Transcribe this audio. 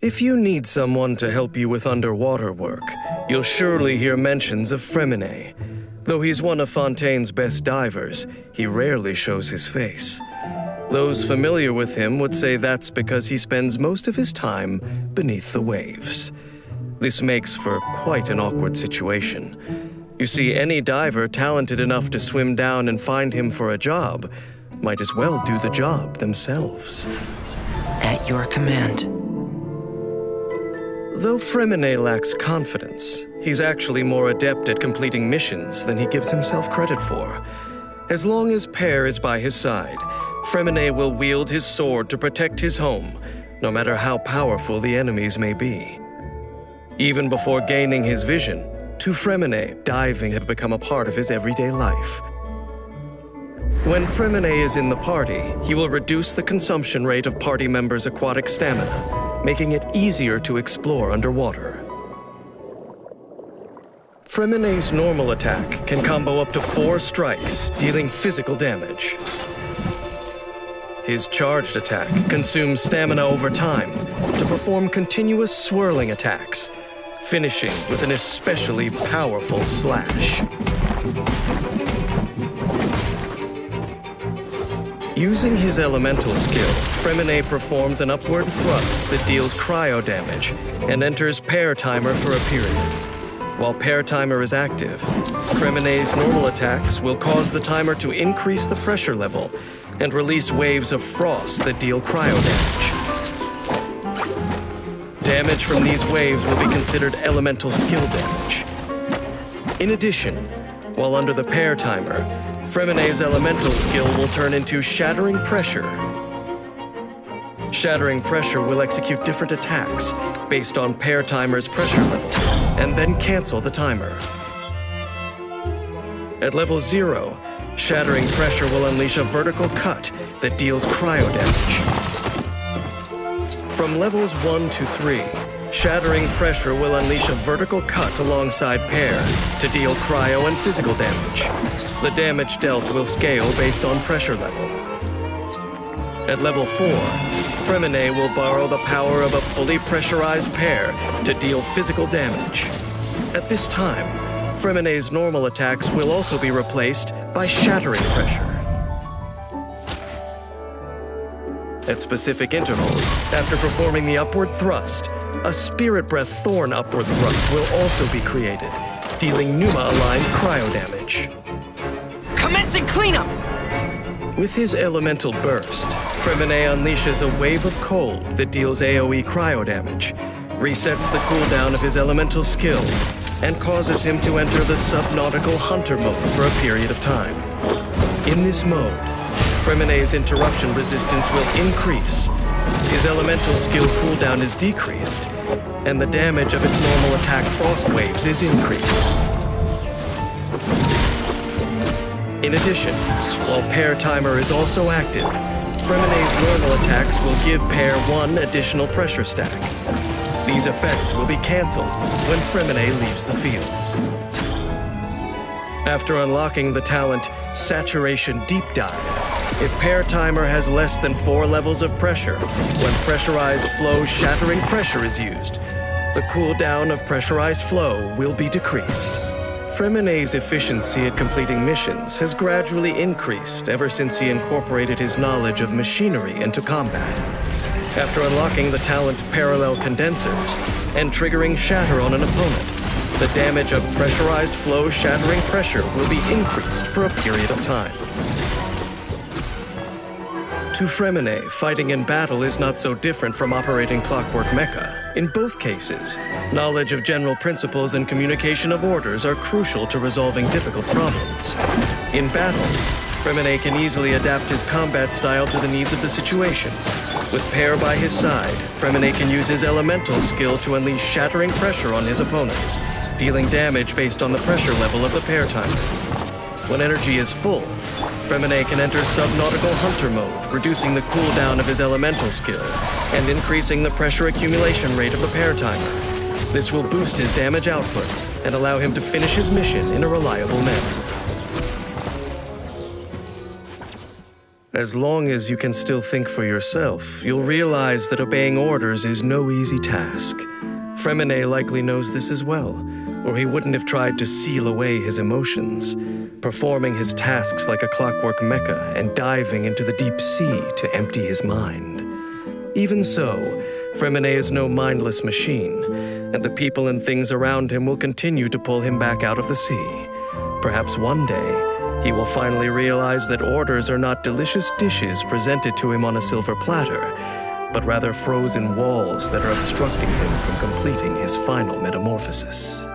If you need someone to help you with underwater work, you'll surely hear mentions of Fremine. Though he's one of Fontaine's best divers, he rarely shows his face. Those familiar with him would say that's because he spends most of his time beneath the waves. This makes for quite an awkward situation. You see, any diver talented enough to swim down and find him for a job might as well do the job themselves. At your command. Though Fremine lacks confidence, he's actually more adept at completing missions than he gives himself credit for. As long as Per is by his side, Fremine will wield his sword to protect his home, no matter how powerful the enemies may be. Even before gaining his vision, to Fremine, diving had become a part of his everyday life. When Fremine is in the party, he will reduce the consumption rate of party members' aquatic stamina, making it easier to explore underwater. Fremine's normal attack can combo up to 4 strikes, dealing physical damage. His charged attack consumes stamina over time to perform continuous swirling attacks, finishing with an especially powerful slash. Using his elemental skill, Fremine performs an upward thrust that deals cryo damage and enters pair timer for a period. While pair timer is active, Fremine's normal attacks will cause the timer to increase the pressure level and release waves of frost that deal cryo damage. Damage from these waves will be considered elemental skill damage. In addition, while under the pair timer, Fremine's elemental skill will turn into Shattering Pressure. Shattering Pressure will execute different attacks based on pair timer's pressure level, and then cancel the timer. At level 0, Shattering Pressure will unleash a vertical cut that deals cryo damage. From levels 1 to 3, Shattering Pressure will unleash a vertical cut alongside pair to deal cryo and physical damage. The damage dealt will scale based on pressure level. At level 4, Fremine will borrow the power of a fully pressurized pair to deal physical damage. At this time, Fremine's normal attacks will also be replaced by Shattering Pressure. At specific intervals, after performing the upward thrust, a Spirit Breath Thorn upward thrust will also be created, dealing Numa-aligned cryo damage. Commencing cleanup! With his elemental burst, Fremine unleashes a wave of cold that deals AoE cryo damage, resets the cooldown of his elemental skill, and causes him to enter the subnautical hunter mode for a period of time. In this mode, Fremine's interruption resistance will increase, his elemental skill cooldown is decreased, and the damage of its normal attack frost waves is increased. In addition, while pair timer is also active, Fremine's normal attacks will give pair 1 additional pressure stack. These effects will be cancelled when Fremine leaves the field. After unlocking the talent Saturation Deep Dive, if pair timer has less than 4 levels of pressure, when pressurized flow Shattering Pressure is used, the cooldown of pressurized flow will be decreased. Fremine's efficiency at completing missions has gradually increased ever since he incorporated his knowledge of machinery into combat. After unlocking the talent Parallel Condensers and triggering Shatter on an opponent, the damage of pressurized flow Shattering Pressure will be increased for a period of time. To Fremine, fighting in battle is not so different from operating clockwork mecha. In both cases, knowledge of general principles and communication of orders are crucial to resolving difficult problems. In battle, Fremine can easily adapt his combat style to the needs of the situation. With pair by his side, Fremine can use his elemental skill to unleash Shattering Pressure on his opponents, dealing damage based on the pressure level of the pair timer. When energy is full, Fremine can enter Subnautical Hunter mode, reducing the cooldown of his elemental skill and increasing the pressure accumulation rate of the pair timer. This will boost his damage output and allow him to finish his mission in a reliable manner. As long as you can still think for yourself, you'll realize that obeying orders is no easy task. Fremine likely knows this as well, or he wouldn't have tried to seal away his emotions, performing his tasks like a clockwork mecha and diving into the deep sea to empty his mind. Even so, Fremine is no mindless machine, and the people and things around him will continue to pull him back out of the sea. Perhaps one day, he will finally realize that orders are not delicious dishes presented to him on a silver platter, but rather frozen walls that are obstructing him from completing his final metamorphosis.